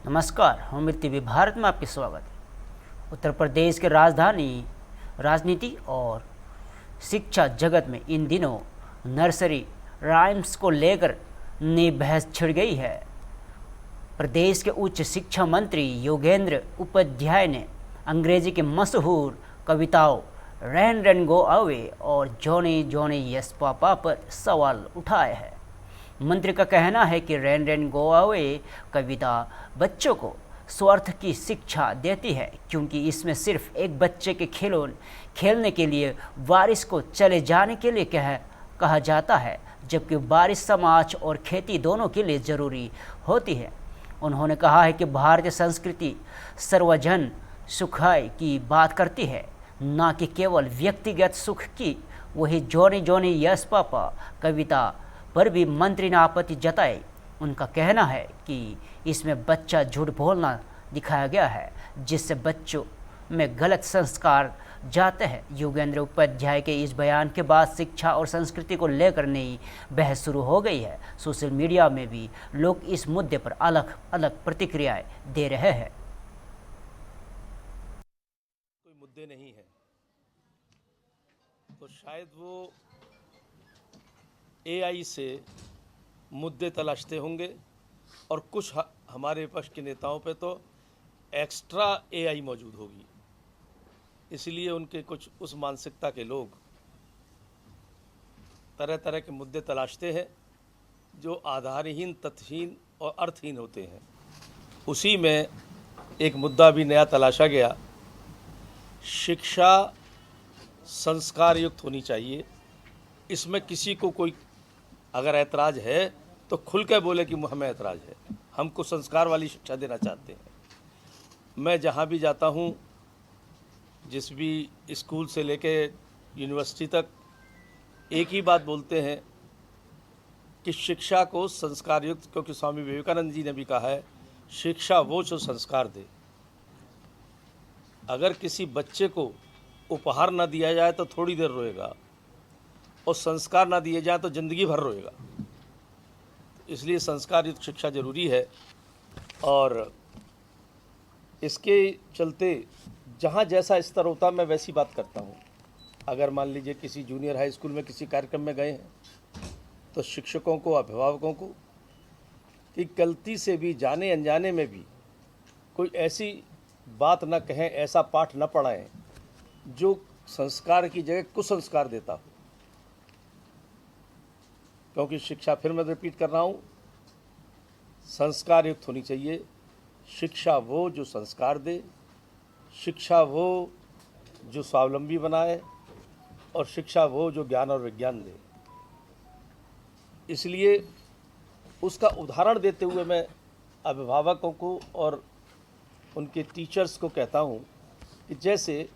नमस्कार, हम मृत्यु भारत में आपके स्वागत है। उत्तर प्रदेश के राजधानी राजनीति और शिक्षा जगत में इन दिनों नर्सरी राइम्स को लेकर नई बहस छिड़ गई है। प्रदेश के उच्च शिक्षा मंत्री योगेंद्र उपाध्याय ने अंग्रेजी के मशहूर कविताओं रैन रैन गो अवे और जॉनी जॉनी यस पापा पर सवाल उठाए हैं। मंत्री का कहना है कि रैन रैन गो अवे कविता बच्चों को स्वार्थ की शिक्षा देती है, क्योंकि इसमें सिर्फ एक बच्चे के खेलने के लिए बारिश को चले जाने के लिए कहा जाता है, जबकि बारिश समाज और खेती दोनों के लिए ज़रूरी होती है। उन्होंने कहा है कि भारतीय संस्कृति सर्वजन सुखाय की बात करती है, न कि केवल व्यक्तिगत सुख की। वही जॉनी जॉनी यस पापा कविता पर भी मंत्री ने आपत्ति जताई। उनका कहना है कि इसमें बच्चा झूठ बोलना दिखाया गया है, जिससे बच्चों में गलत संस्कार जाते हैं। योगेंद्र उपाध्याय के इस बयान के बाद शिक्षा और संस्कृति को लेकर नई बहस शुरू हो गई है। सोशल मीडिया में भी लोग इस मुद्दे पर अलग अलग प्रतिक्रियाएं दे रहे हैं। कोई मुद्दे नहीं है तो शायद वो एआई से मुद्दे तलाशते होंगे, और कुछ हमारे विपक्ष के नेताओं पे तो एक्स्ट्रा एआई मौजूद होगी। इसलिए उनके कुछ उस मानसिकता के लोग तरह तरह के मुद्दे तलाशते हैं जो आधारहीन, तथ्यहीन और अर्थहीन होते हैं। उसी में एक मुद्दा भी नया तलाशा गया। शिक्षा संस्कार युक्त होनी चाहिए। इसमें किसी को कोई अगर ऐतराज़ है तो खुल के बोले कि हमें ऐतराज़ है, हमको संस्कार वाली शिक्षा देना चाहते हैं। मैं जहाँ भी जाता हूँ, जिस भी स्कूल से लेके यूनिवर्सिटी तक, एक ही बात बोलते हैं कि शिक्षा को संस्कार युक्त, क्योंकि स्वामी विवेकानंद जी ने भी कहा है शिक्षा वो जो संस्कार दे। अगर किसी बच्चे को उपहार ना दिया जाए तो थोड़ी देर रोएगा, और संस्कार ना दिए जाए तो ज़िंदगी भर रोएगा। इसलिए संस्कार युक्त शिक्षा ज़रूरी है, और इसके चलते जहाँ जैसा स्तर होता मैं वैसी बात करता हूँ। अगर मान लीजिए किसी जूनियर हाई स्कूल में किसी कार्यक्रम में गए हैं, तो शिक्षकों को, अभिभावकों को कि गलती से भी, जाने अनजाने में भी कोई ऐसी बात न कहें, ऐसा पाठ न पढ़ाएं जो संस्कार की जगह कुसंस्कार देता हो। क्योंकि शिक्षा, फिर मैं रिपीट कर रहा हूँ, संस्कार युक्त होनी चाहिए। शिक्षा वो जो संस्कार दे, शिक्षा वो जो स्वावलंबी बनाए, और शिक्षा वो जो ज्ञान और विज्ञान दे। इसलिए उसका उदाहरण देते हुए मैं अभिभावकों को और उनके टीचर्स को कहता हूँ कि जैसे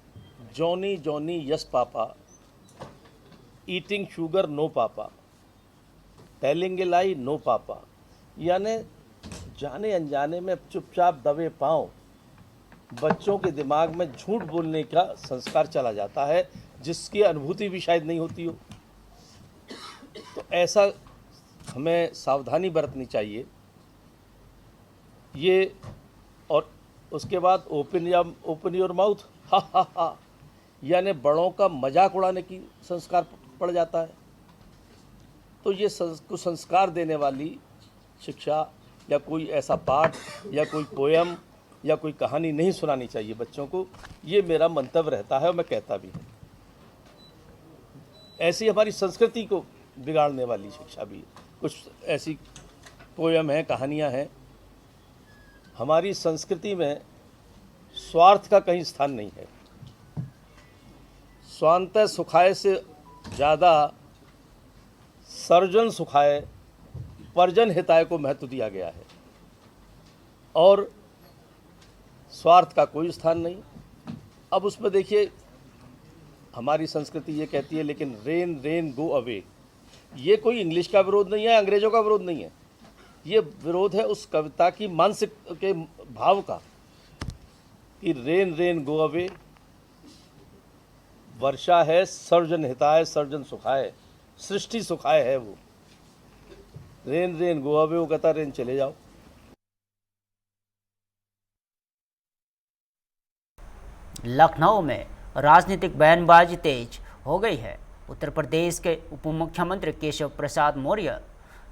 Johnny Johnny yes papa, eating sugar no papa, telling a lie no papa, यानी जाने अनजाने में चुपचाप दबे पाँव बच्चों के दिमाग में झूठ बोलने का संस्कार चला जाता है, जिसकी अनुभूति भी शायद नहीं होती हो। तो ऐसा हमें सावधानी बरतनी चाहिए। ये, और उसके बाद ओपन योर माउथ, हा हा हा, यानी बड़ों का मजाक उड़ाने की संस्कार पड़ जाता है। तो ये संस्कार देने वाली शिक्षा या कोई ऐसा पाठ या कोई पोयम या कोई कहानी नहीं सुनानी चाहिए बच्चों को। ये मेरा मंतव्य रहता है और मैं कहता भी हूँ। ऐसी हमारी संस्कृति को बिगाड़ने वाली शिक्षा भी, कुछ ऐसी पोयम हैं, कहानियाँ हैं। हमारी संस्कृति में स्वार्थ का कहीं स्थान नहीं है। स्वांतः सुखाय से ज़्यादा सर्जन सुखाय, पर्जन हिताय को महत्व दिया गया है, और स्वार्थ का कोई स्थान नहीं। अब उसमें देखिए, हमारी संस्कृति ये कहती है लेकिन रेन रेन गो अवे, ये कोई इंग्लिश का विरोध नहीं है, अंग्रेजों का विरोध नहीं है। ये विरोध है उस कविता की मानसिक के भाव का कि रेन रेन गो अवे, वर्षा है सर्जन हिताय सर्जन सुखाय, सृष्टि सुखाय है वो। रेन रेन गो अवे, वो कहता रेन चले जाओ। लखनऊ में राजनीतिक बयानबाजी तेज हो गई है। उत्तर प्रदेश के उप मुख्यमंत्री केशव प्रसाद मौर्य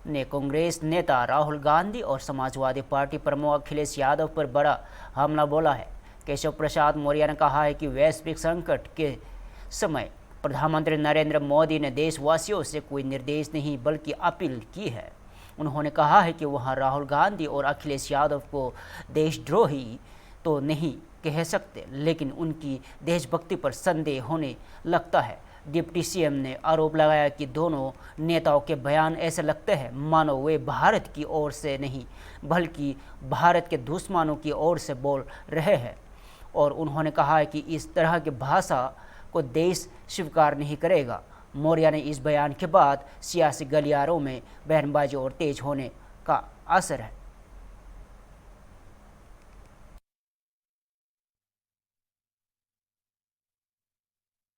ने कांग्रेस नेता राहुल गांधी और समाजवादी पार्टी प्रमुख अखिलेश यादव पर बड़ा हमला बोला है। केशव प्रसाद मौर्य ने कहा है कि वैश्विक संकट के समय प्रधानमंत्री नरेंद्र मोदी ने देशवासियों से कोई निर्देश नहीं बल्कि अपील की है। उन्होंने कहा है कि वह राहुल गांधी और अखिलेश यादव को देशद्रोही तो नहीं कह सकते, लेकिन उनकी देशभक्ति पर संदेह होने लगता है। डिप्टी सीएम ने आरोप लगाया कि दोनों नेताओं के बयान ऐसे लगते हैं मानो वे भारत की ओर से नहीं बल्कि भारत के दुश्मनों की ओर से बोल रहे हैं, और उन्होंने कहा है कि इस तरह की भाषा को देश स्वीकार नहीं करेगा। मौर्य ने इस बयान के बाद सियासी गलियारों में बयानबाजी और तेज होने का असर है।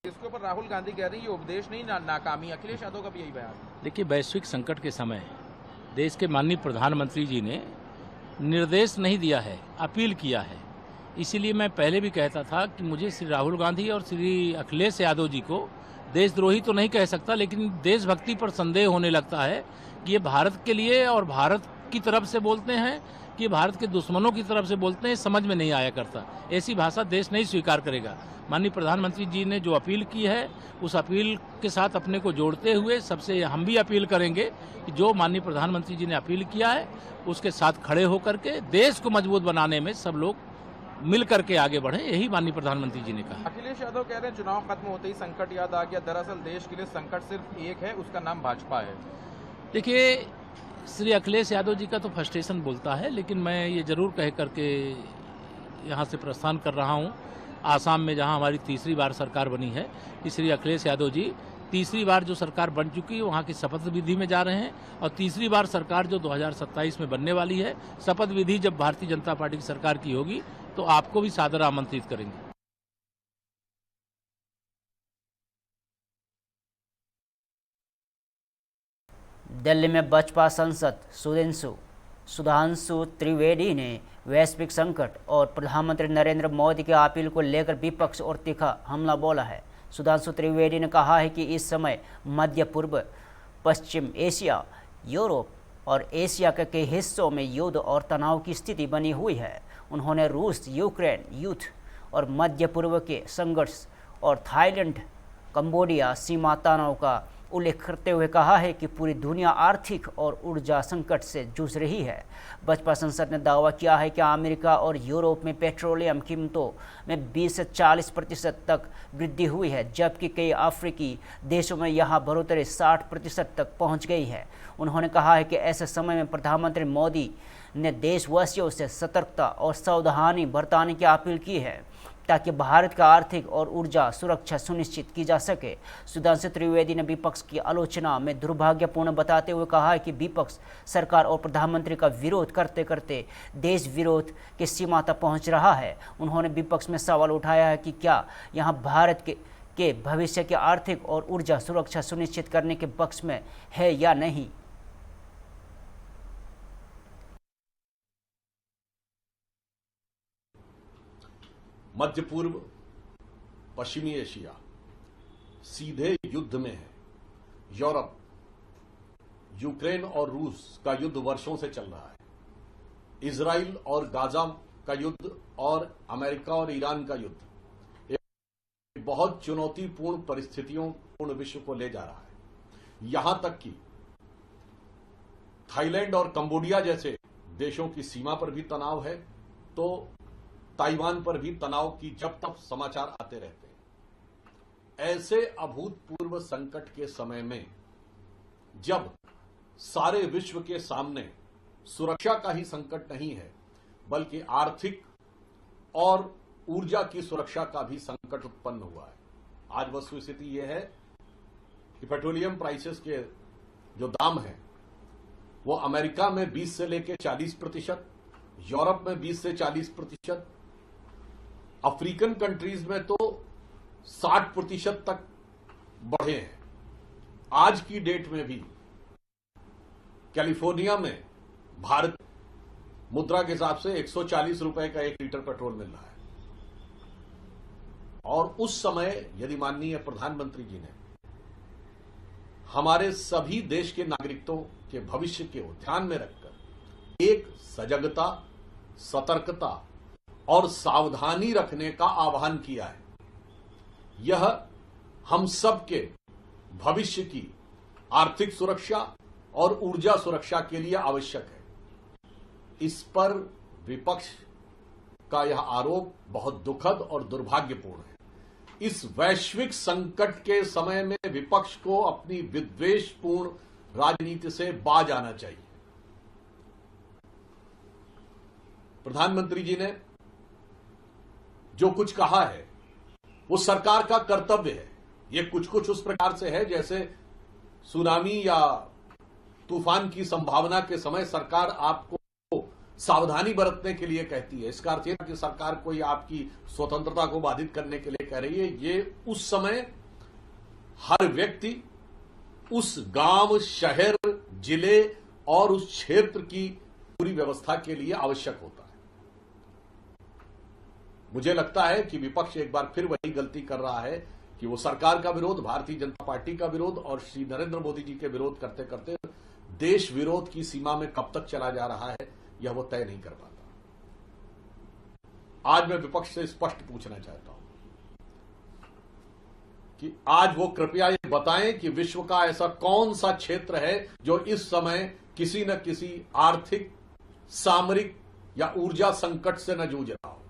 इसके ऊपर राहुल गांधी कह रही है ये उपदेश नहीं नाकामी। अखिलेश यादव का भी यही बयान। देखिए, वैश्विक संकट के समय देश के माननीय प्रधानमंत्री जी ने निर्देश नहीं दिया है, अपील किया है। इसीलिए मैं पहले भी कहता था कि मुझे श्री राहुल गांधी और श्री अखिलेश यादव जी को देशद्रोही तो नहीं कह सकता, लेकिन देशभक्ति पर संदेह होने लगता है कि ये भारत के लिए और भारत की तरफ से बोलते हैं कि भारत के दुश्मनों की तरफ से बोलते हैं, समझ में नहीं आया करता। ऐसी भाषा देश नहीं स्वीकार करेगा। माननीय प्रधानमंत्री जी ने जो अपील की है, उस अपील के साथ अपने को जोड़ते हुए सबसे हम भी अपील करेंगे कि जो माननीय प्रधानमंत्री जी ने अपील किया है उसके साथ खड़े होकर के देश को मजबूत बनाने में सब लोग मिल करके आगे बढ़े, यही माननीय प्रधानमंत्री जी ने कहा। अखिलेश यादव कह रहे हैं चुनाव खत्म होते ही संकट याद आ गया। दरअसल देश के लिए संकट सिर्फ एक है, उसका नाम भाजपा है। देखिए, श्री अखिलेश यादव जी का तो फ्रस्ट्रेशन बोलता है, लेकिन मैं ये जरूर कह करके यहाँ से प्रस्थान कर रहा हूँ आसाम में, जहाँ हमारी तीसरी बार सरकार बनी है, कि श्री अखिलेश यादव जी तीसरी बार जो सरकार बन चुकी है वहाँ की शपथ विधि में जा रहे हैं, और तीसरी बार सरकार जो 2027 में बनने वाली है, शपथ विधि जब भारतीय जनता पार्टी की सरकार की होगी तो आपको भी सादर आमंत्रित करेंगे। दिल्ली में बसपा सांसद सुधांशु त्रिवेदी ने वैश्विक संकट और प्रधानमंत्री नरेंद्र मोदी की अपील को लेकर विपक्ष और तीखा हमला बोला है। सुधांशु त्रिवेदी ने कहा है कि इस समय मध्य पूर्व, पश्चिम एशिया, यूरोप और एशिया के कई हिस्सों में युद्ध और तनाव की स्थिति बनी हुई है। उन्होंने रूस, यूक्रेन युद्ध और मध्य पूर्व के संघर्ष और थाईलैंड, कंबोडिया सीमा तनाव का उल्लेख करते हुए कहा है कि पूरी दुनिया आर्थिक और ऊर्जा संकट से जूझ रही है। बसपा सांसद ने दावा किया है कि अमेरिका और यूरोप में पेट्रोलियम कीमतों में 20 से 40% तक वृद्धि हुई है, जबकि कई अफ्रीकी देशों में यहां बढ़ोतरी 60% तक पहुंच गई है। उन्होंने कहा है कि ऐसे समय में प्रधानमंत्री मोदी ने देशवासियों से सतर्कता और सावधानी बरतने की अपील की है ताकि भारत का आर्थिक और ऊर्जा सुरक्षा सुनिश्चित की जा सके। सुधांशु त्रिवेदी ने विपक्ष की आलोचना में दुर्भाग्यपूर्ण बताते हुए कहा है कि विपक्ष सरकार और प्रधानमंत्री का विरोध करते करते देश विरोध की सीमा तक पहुंच रहा है। उन्होंने विपक्ष में सवाल उठाया है कि क्या यहां भारत के भविष्य की आर्थिक और ऊर्जा सुरक्षा सुनिश्चित करने के पक्ष में है या नहीं। मध्य पूर्व, पश्चिमी एशिया सीधे युद्ध में है। यूरोप, यूक्रेन और रूस का युद्ध वर्षों से चल रहा है। इजराइल और गाजा का युद्ध और अमेरिका और ईरान का युद्ध एक बहुत चुनौतीपूर्ण परिस्थितियों पूर्ण विश्व को ले जा रहा है। यहां तक कि थाईलैंड और कंबोडिया जैसे देशों की सीमा पर भी तनाव है, तो ताइवान पर भी तनाव की जब तक समाचार आते रहते हैं। ऐसे अभूतपूर्व संकट के समय में जब सारे विश्व के सामने सुरक्षा का ही संकट नहीं है बल्कि आर्थिक और ऊर्जा की सुरक्षा का भी संकट उत्पन्न हुआ है। आज वस्तुस्थिति यह है कि पेट्रोलियम प्राइसेस के जो दाम हैं वो अमेरिका में 20 से लेकर 40%, यूरोप में 20 से 40%, अफ्रीकन कंट्रीज में तो 60% तक बढ़े हैं। आज की डेट में भी कैलिफोर्निया में भारत मुद्रा के हिसाब से 140 रुपए का 1 लीटर पेट्रोल मिल रहा है। और उस समय यदि माननीय प्रधानमंत्री जी ने हमारे सभी देश के नागरिकों के भविष्य के ध्यान में रखकर एक सजगता, सतर्कता और सावधानी रखने का आह्वान किया है, यह हम सबके भविष्य की आर्थिक सुरक्षा और ऊर्जा सुरक्षा के लिए आवश्यक है। इस पर विपक्ष का यह आरोप बहुत दुखद और दुर्भाग्यपूर्ण है। इस वैश्विक संकट के समय में विपक्ष को अपनी विद्वेषपूर्ण राजनीति से बाज आना चाहिए। प्रधानमंत्री जी ने जो कुछ कहा है वो सरकार का कर्तव्य है। ये कुछ उस प्रकार से है जैसे सुनामी या तूफान की संभावना के समय सरकार आपको सावधानी बरतने के लिए कहती है। इसका अर्थ यह कि सरकार कोई आपकी स्वतंत्रता को बाधित करने के लिए कह रही है। ये उस समय हर व्यक्ति उस गांव, शहर, जिले और उस क्षेत्र की पूरी व्यवस्था के लिए आवश्यक होता है। मुझे लगता है कि विपक्ष एक बार फिर वही गलती कर रहा है कि वो सरकार का विरोध, भारतीय जनता पार्टी का विरोध और श्री नरेंद्र मोदी जी के विरोध करते करते देश विरोध की सीमा में कब तक चला जा रहा है यह वो तय नहीं कर पाता। आज मैं विपक्ष से स्पष्ट पूछना चाहता हूं कि आज वो कृपया ये बताएं कि विश्व का ऐसा कौन सा क्षेत्र है जो इस समय किसी न किसी आर्थिक, सामरिक या ऊर्जा संकट से न जूझ रहा हो।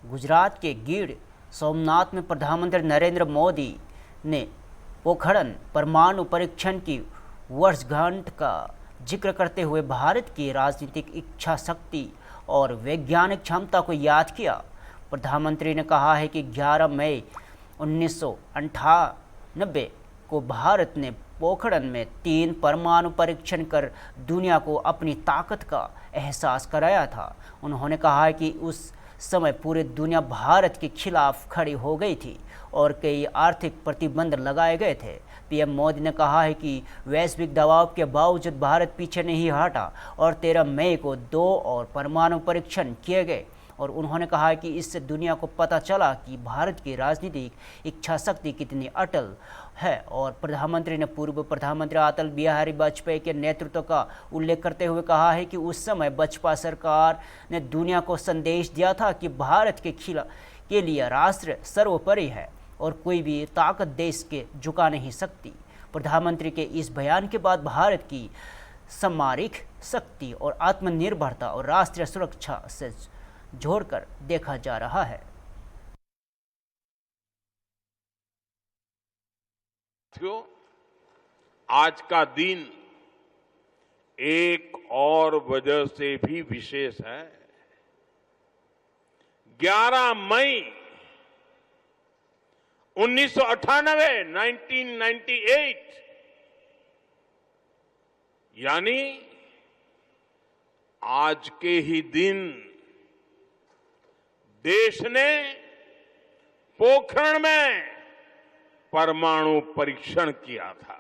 गुजरात के गिर सोमनाथ में प्रधानमंत्री नरेंद्र मोदी ने पोखरण परमाणु परीक्षण की वर्षगांठ का जिक्र करते हुए भारत की राजनीतिक इच्छा शक्ति और वैज्ञानिक क्षमता को याद किया। प्रधानमंत्री ने कहा है कि 11 मई 1998 को भारत ने पोखरण में 3 परमाणु परीक्षण कर दुनिया को अपनी ताकत का एहसास कराया था। उन्होंने कहा है कि उस समय पूरी दुनिया भारत के खिलाफ खड़ी हो गई थी और कई आर्थिक प्रतिबंध लगाए गए थे। पीएम मोदी ने कहा है कि वैश्विक दबाव के बावजूद भारत पीछे नहीं हटा और 13 मई को 2 और परमाणु परीक्षण किए गए और उन्होंने कहा है कि इससे दुनिया को पता चला कि भारत की राजनीतिक इच्छा शक्ति कितनी अटल है। और प्रधानमंत्री ने पूर्व प्रधानमंत्री अटल बिहारी वाजपेयी के नेतृत्व का उल्लेख करते हुए कहा है कि उस समय बसपा सरकार ने दुनिया को संदेश दिया था कि भारत के लिए राष्ट्र सर्वोपरि है और कोई भी ताकत देश के झुका नहीं सकती। प्रधानमंत्री के इस बयान के बाद भारत की सामरिक शक्ति और आत्मनिर्भरता और राष्ट्रीय सुरक्षा से जोड़कर देखा जा रहा है। आज का दिन एक और वजह से भी विशेष है। 11 मई 1998 यानी आज के ही दिन देश ने पोखरण में परमाणु परीक्षण किया था।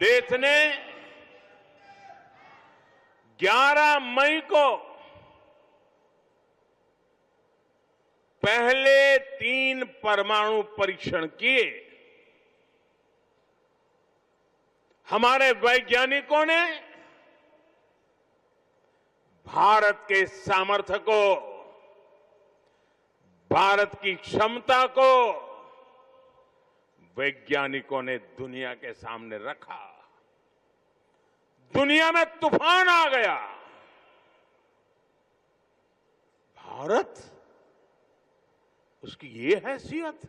देश ने 11 मई को पहले 3 परमाणु परीक्षण किए। हमारे वैज्ञानिकों ने भारत के सामर्थ्य को, भारत की क्षमता को वैज्ञानिकों ने दुनिया के सामने रखा। दुनिया में तूफान आ गया। भारत, उसकी ये हैसियत,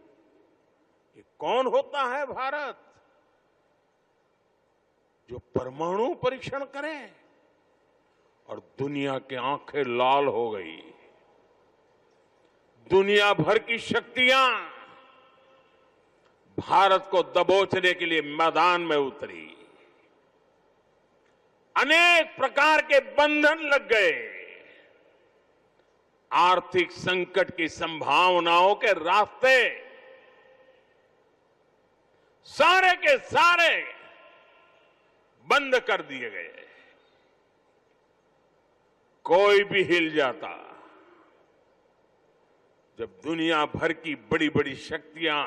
ये कौन होता है भारत जो परमाणु परीक्षण करे? और दुनिया की आंखें लाल हो गई। दुनिया भर की शक्तियां भारत को दबोचने के लिए मैदान में उतरी। अनेक प्रकार के बंधन लग गए। आर्थिक संकट की संभावनाओं के रास्ते सारे के सारे बंद कर दिए गए। कोई भी हिल जाता। जब दुनिया भर की बड़ी बड़ी शक्तियां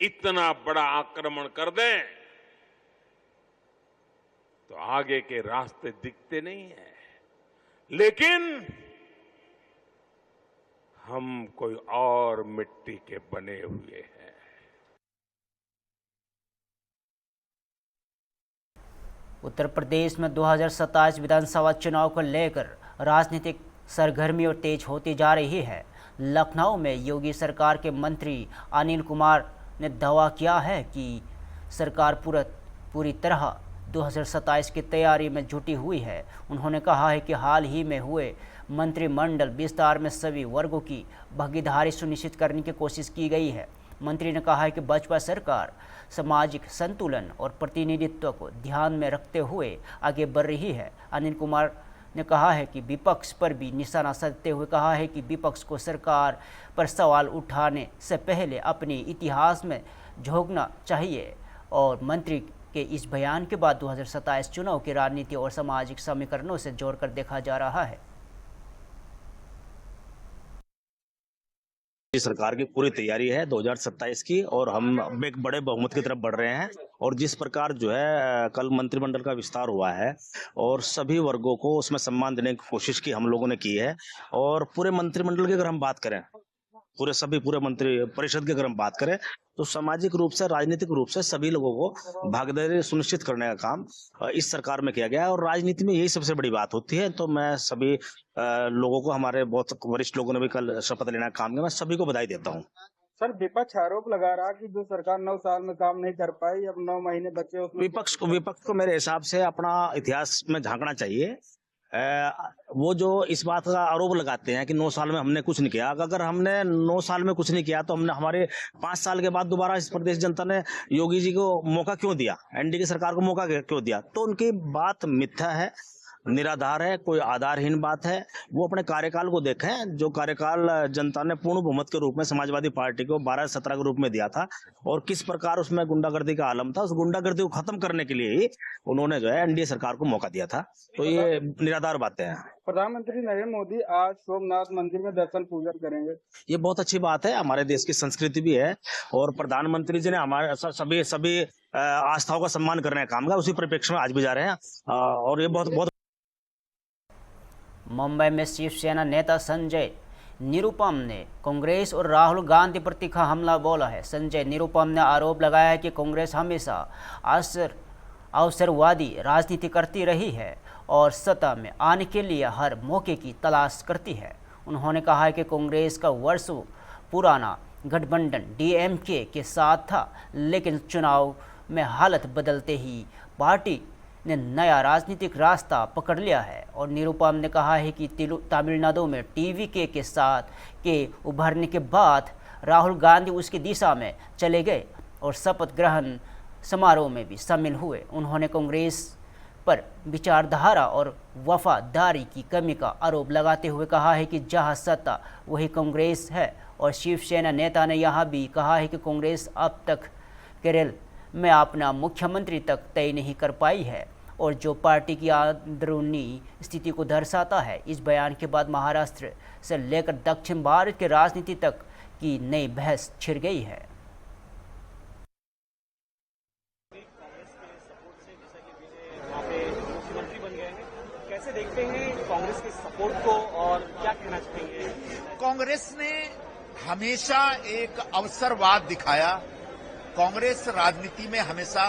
इतना बड़ा आक्रमण कर दें तो आगे के रास्ते दिखते नहीं है। लेकिन हम कोई और मिट्टी के बने हुए हैं। उत्तर प्रदेश में 2027 विधानसभा चुनाव को लेकर राजनीतिक सरगर्मी और तेज होती जा रही है। लखनऊ में योगी सरकार के मंत्री अनिल कुमार ने दावा किया है कि सरकार पूरी तरह 2027 की तैयारी में जुटी हुई है। उन्होंने कहा है कि हाल ही में हुए मंत्रिमंडल विस्तार में सभी वर्गों की भागीदारी सुनिश्चित करने की कोशिश की गई है। मंत्री ने कहा है कि भाजपा सरकार सामाजिक संतुलन और प्रतिनिधित्व को ध्यान में रखते हुए आगे बढ़ रही है। अनिल कुमार ने कहा है कि विपक्ष पर भी निशाना साधते हुए कहा है कि विपक्ष को सरकार पर सवाल उठाने से पहले अपने इतिहास में झांकना चाहिए और मंत्री के इस बयान के बाद 2027 चुनाव की राजनीति और सामाजिक समीकरणों से जोड़कर देखा जा रहा है। सरकार की पूरी तैयारी है 2027 की और हम एक बड़े बहुमत की तरफ बढ़ रहे हैं। और जिस प्रकार जो है कल मंत्रिमंडल का विस्तार हुआ है और सभी वर्गों को उसमें सम्मान देने की कोशिश की हम लोगों ने की है। और पूरे मंत्रिमंडल की अगर हम बात करें, पूरे मंत्री परिषद की अगर हम बात करें तो सामाजिक रूप से, राजनीतिक रूप से सभी लोगों को भागीदारी सुनिश्चित करने का काम इस सरकार में किया गया है। और राजनीति में यही सबसे बड़ी बात होती है। तो मैं सभी लोगों को, हमारे बहुत वरिष्ठ लोगों ने भी कल शपथ लेने का काम किया, मैं सभी को बधाई देता हूँ। सर, विपक्ष आरोप लगा रहा कि जो सरकार 9 साल में काम नहीं कर पाई, अब 9 महीने बचे उसमें। विपक्ष को मेरे हिसाब से अपना इतिहास में झांकना चाहिए। वो जो इस बात का आरोप लगाते हैं कि 9 साल में हमने कुछ नहीं किया, अगर हमने 9 साल में कुछ नहीं किया तो हमने हमारे 5 साल के बाद दोबारा इस प्रदेश जनता ने योगी जी को मौका क्यों दिया, एनडीए की सरकार को मौका क्यों दिया? तो उनकी बात मिथ्या है, निराधार है, कोई आधारहीन बात है। वो अपने कार्यकाल को देखें, जो कार्यकाल जनता ने पूर्ण बहुमत के रूप में समाजवादी पार्टी को 12-17 के रूप में दिया था और किस प्रकार उसमें गुंडागर्दी का आलम था, उस गुंडागर्दी को खत्म करने के लिए ही उन्होंने जो है एनडीए सरकार को मौका दिया था। तो ये निराधार बातें हैं। प्रधानमंत्री नरेंद्र मोदी आज सोमनाथ मंदिर में दर्शन पूजन करेंगे, ये बहुत अच्छी बात है, हमारे देश की संस्कृति भी है और प्रधानमंत्री जी ने हमारे सभी आस्थाओं का सम्मान करने का काम किया, उसी परिप्रेक्ष्य में आज भी जा रहे हैं और ये बहुत। मुंबई में शिवसेना नेता संजय निरुपम ने कांग्रेस और राहुल गांधी पर तीखा हमला बोला है। संजय निरुपम ने आरोप लगाया है कि कांग्रेस हमेशा अवसरवादी राजनीति करती रही है और सत्ता में आने के लिए हर मौके की तलाश करती है। उन्होंने कहा है कि कांग्रेस का वर्षों पुराना गठबंधन डीएमके के साथ था, लेकिन चुनाव में हालत बदलते ही पार्टी ने नया राजनीतिक रास्ता पकड़ लिया है। और निरुपम ने कहा है कि तमिलनाडु में टीवीके के साथ के उभरने के बाद राहुल गांधी उसकी दिशा में चले गए और शपथ ग्रहण समारोह में भी शामिल हुए। उन्होंने कांग्रेस पर विचारधारा और वफादारी की कमी का आरोप लगाते हुए कहा है कि जहां सत्ता वही कांग्रेस है। और शिवसेना नेता ने यह भी कहा है कि कांग्रेस अब तक केरल में अपना मुख्यमंत्री तक तय नहीं कर पाई है और जो पार्टी की अंदरूनी स्थिति को दर्शाता है। इस बयान के बाद महाराष्ट्र से लेकर दक्षिण भारत के राजनीति तक की नई बहस छिड़ गई है। कैसे देखते हैं कांग्रेस के सपोर्ट को और क्या कहना चाहेंगे? कांग्रेस ने हमेशा एक अवसरवाद दिखाया। कांग्रेस राजनीति में हमेशा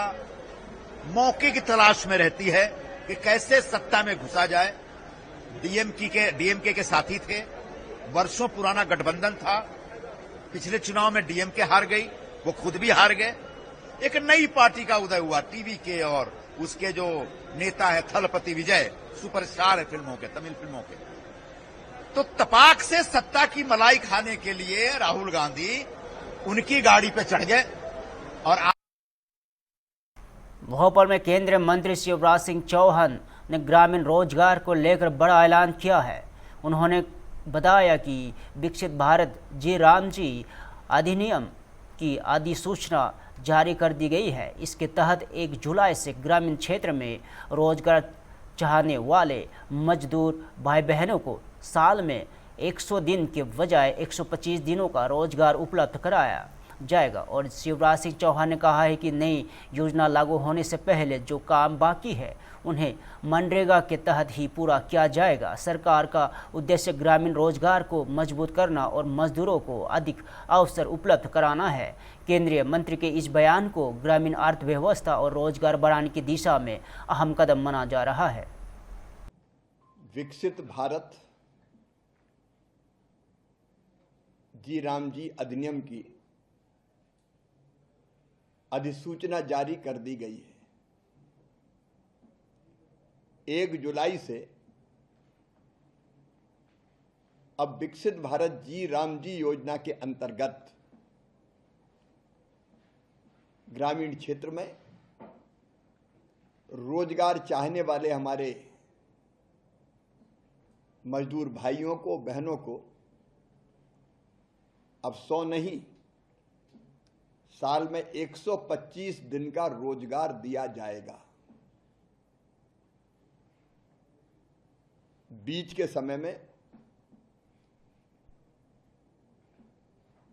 मौके की तलाश में रहती है कि कैसे सत्ता में घुसा जाए। डीएमके के साथी थे, वर्षों पुराना गठबंधन था। पिछले चुनाव में डीएमके हार गई, वो खुद भी हार गए। एक नई पार्टी का उदय हुआ टीवीके और उसके जो नेता है थलपति विजय, सुपरस्टार है फिल्मों के, तमिल फिल्मों के। तो तपाक से सत्ता की मलाई खाने के लिए राहुल गांधी उनकी गाड़ी पे चढ़ गए। और भोपाल में केंद्रीय मंत्री शिवराज सिंह चौहान ने ग्रामीण रोजगार को लेकर बड़ा ऐलान किया है। उन्होंने बताया कि विकसित भारत जी राम जी अधिनियम की अधिसूचना जारी कर दी गई है। इसके तहत 1 जुलाई से ग्रामीण क्षेत्र में रोजगार चाहने वाले मजदूर भाई बहनों को साल में 100 दिन के बजाय 125 दिनों का रोजगार उपलब्ध कराया जाएगा। और शिवराज सिंह चौहान ने कहा है कि नई योजना लागू होने से पहले जो काम बाकी है उन्हें मनरेगा के तहत ही पूरा किया जाएगा। सरकार का उद्देश्य ग्रामीण रोजगार को मजबूत करना और मजदूरों को अधिक अवसर उपलब्ध कराना है। केंद्रीय मंत्री के इस बयान को ग्रामीण अर्थव्यवस्था और रोजगार बढ़ाने की दिशा में अहम कदम माना जा रहा है। विकसित भारत जी राम जी अधिनियम की अधिसूचना जारी कर दी गई है। 1 जुलाई से अब विकसित भारत जी राम जी योजना के अंतर्गत ग्रामीण क्षेत्र में रोजगार चाहने वाले हमारे मजदूर भाइयों को बहनों को अब 100 नहीं, साल में 125 दिन का रोजगार दिया जाएगा। बीच के समय में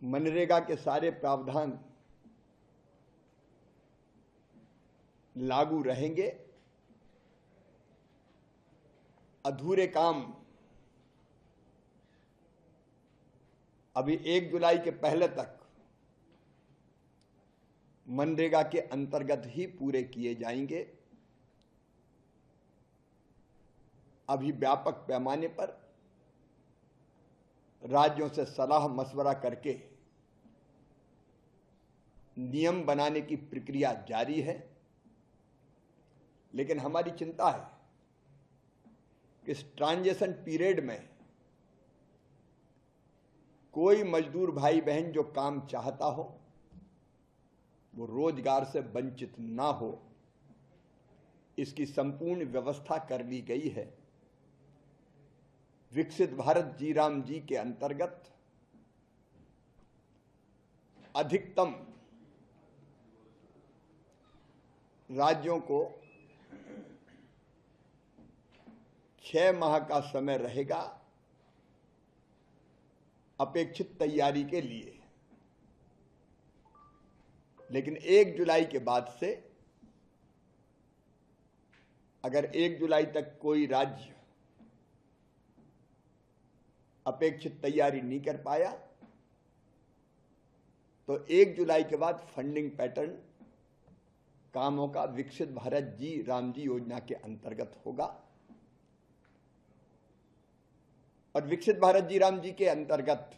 मनरेगा के सारे प्रावधान लागू रहेंगे। अधूरे काम अभी 1 जुलाई के पहले तक मनरेगा के अंतर्गत ही पूरे किए जाएंगे। अभी व्यापक पैमाने पर राज्यों से सलाह मशवरा करके नियम बनाने की प्रक्रिया जारी है। लेकिन हमारी चिंता है कि इस ट्रांजिशन पीरियड में कोई मजदूर भाई बहन जो काम चाहता हो वो रोजगार से वंचित ना हो, इसकी संपूर्ण व्यवस्था कर ली गई है। विकसित भारत जी राम जी के अंतर्गत अधिकतम राज्यों को 6 माह का समय रहेगा अपेक्षित तैयारी के लिए। लेकिन 1 जुलाई के बाद से अगर 1 जुलाई तक कोई राज्य अपेक्षित तैयारी नहीं कर पाया तो 1 जुलाई के बाद फंडिंग पैटर्न कामों का विकसित भारत जी राम जी योजना के अंतर्गत होगा। और विकसित भारत जी राम जी के अंतर्गत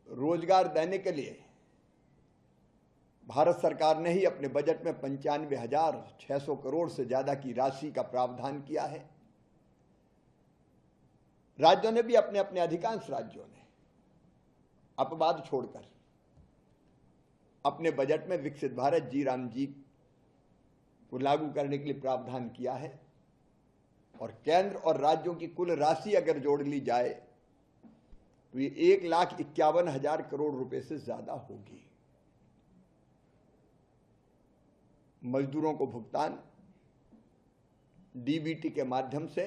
रोजगार देने के लिए भारत सरकार ने ही अपने बजट में 95,600 करोड़ से ज्यादा की राशि का प्रावधान किया है। राज्यों ने भी अपने अधिकांश राज्यों ने अपवाद छोड़कर अपने बजट में विकसित भारत जी राम जी को लागू करने के लिए प्रावधान किया है। और केंद्र और राज्यों की कुल राशि अगर जोड़ ली जाए तो ये 1,51,000 करोड़ रुपए से ज्यादा होगी। मजदूरों को भुगतान डीबीटी के माध्यम से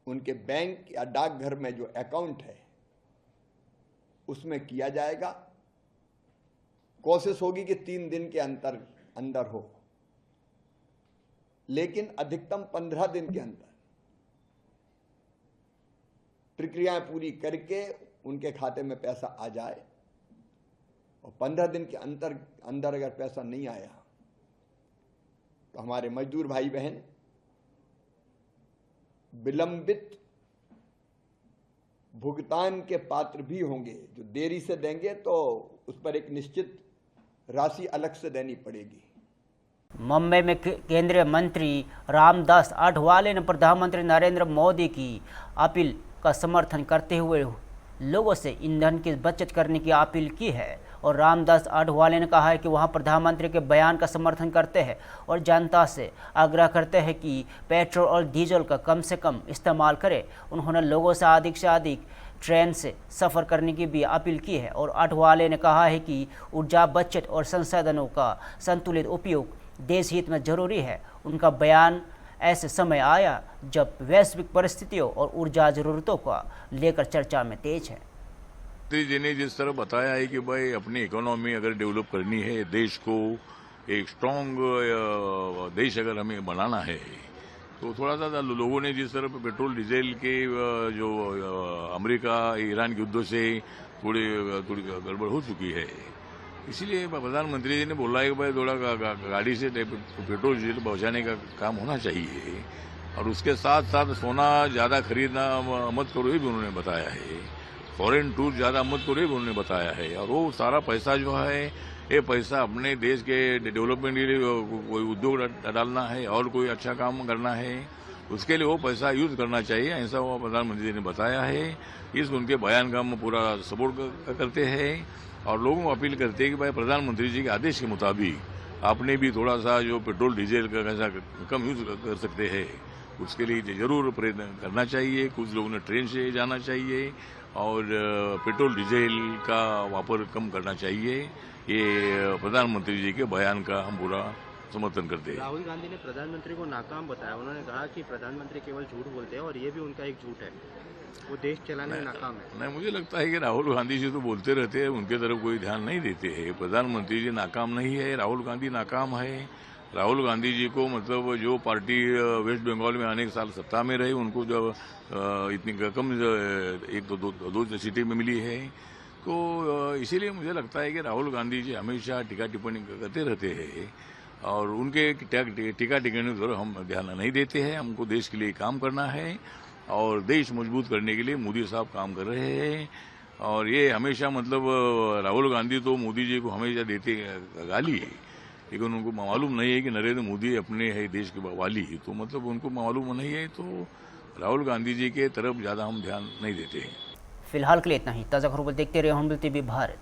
उनके बैंक या डाकघर में जो अकाउंट है उसमें किया जाएगा। कोशिश होगी कि 3 दिन के अंदर हो, लेकिन अधिकतम 15 दिन के अंदर प्रक्रियाएं पूरी करके उनके खाते में पैसा आ जाए। और 15 दिन के अंदर अगर पैसा नहीं आया तो हमारे मजदूर भाई बहन विलंबित भुगतान के पात्र भी होंगे। जो देरी से देंगे तो उस पर एक निश्चित राशि अलग से देनी पड़ेगी। मुंबई में केंद्रीय मंत्री रामदास आठवले ने प्रधानमंत्री नरेंद्र मोदी की अपील का समर्थन करते हुए लोगों से ईंधन की बचत करने की अपील की है। और रामदास आठवले ने कहा है कि वहां प्रधानमंत्री के बयान का समर्थन करते हैं और जनता से आग्रह करते हैं कि पेट्रोल और डीजल का कम से कम इस्तेमाल करें। उन्होंने लोगों से अधिक ट्रेन से सफ़र करने की भी अपील की है। और आठवले ने कहा है कि ऊर्जा बचत और संसाधनों का संतुलित उपयोग देश हित में जरूरी है। उनका बयान ऐसे समय आया जब वैश्विक परिस्थितियों और ऊर्जा जरूरतों को लेकर चर्चा में तेज है। मोदी जी ने जिस तरह बताया है कि भाई अपनी इकोनॉमी अगर डेवलप करनी है, देश को एक स्ट्रांग देश अगर हमें बनाना है, तो थोड़ा सा लोगों ने जिस तरह पेट्रोल डीजल के जो अमेरिका ईरान के युद्ध से थोड़ी गड़बड़ हो चुकी है, इसीलिए प्रधानमंत्री जी ने बोला है कि भाई थोड़ा गाड़ी से पेट्रोल डीजल पहुंचाने का काम होना चाहिए, और उसके साथ साथ सोना ज्यादा खरीदना मत करो, ये भी उन्होंने बताया है। फॉरेन टूर ज्यादा मत करो, ये भी उन्होंने बताया है। और वो सारा पैसा जो है, ये पैसा अपने देश के डेवलपमेंट के लिए कोई उद्योग डालना है और कोई अच्छा काम करना है, उसके लिए वो पैसा यूज करना चाहिए, ऐसा वो प्रधानमंत्री जी ने बताया है। इस उनके बयान का हम पूरा सपोर्ट करते हैं और लोगों को अपील करते हैं कि भाई प्रधानमंत्री जी के आदेश के मुताबिक आपने भी थोड़ा सा जो पेट्रोल डीजल का कैसा कम यूज कर सकते हैं, उसके लिए जरूर प्रयत्न करना चाहिए। कुछ लोगों ने ट्रेन से जाना चाहिए और पेट्रोल डीजल का वापर कम करना चाहिए। ये प्रधानमंत्री जी के बयान का हम पूरा समर्थन करते हैं। राहुल गांधी ने प्रधानमंत्री को नाकाम बताया। उन्होंने कहा कि प्रधानमंत्री केवल झूठ बोलते हैं और ये भी उनका एक झूठ है, वो देश चलाने में नाकाम है। नहीं, मुझे लगता है कि राहुल गांधी जी तो बोलते रहते हैं, उनके तरफ कोई ध्यान नहीं देते हैं। प्रधानमंत्री जी नाकाम नहीं है, राहुल गांधी नाकाम है। राहुल गांधी जी को मतलब जो पार्टी वेस्ट बंगाल में आने के साल सत्ता में रही, उनको जब इतनी कम एक दो सीटें में मिली है, तो इसीलिए मुझे लगता है कि राहुल गांधी जी हमेशा टीका टिप्पणी करते रहते हैं और उनके टीका टिप्पणी पर हम ध्यान नहीं देते हैं। हमको देश के लिए काम करना है और देश मजबूत करने के लिए मोदी साहब काम कर रहे हैं। और ये हमेशा मतलब राहुल गांधी तो मोदी जी को हमेशा देते गाली, लेकिन उनको मालूम नहीं है कि नरेंद्र मोदी अपने है देश के वाली, तो मतलब उनको मालूम नहीं है, तो राहुल गांधी जी के तरफ ज्यादा हम ध्यान नहीं देते हैं। फिलहाल के लिए इतना ही। ताज़ा खबरों देखते रहे हम टीवी भारत।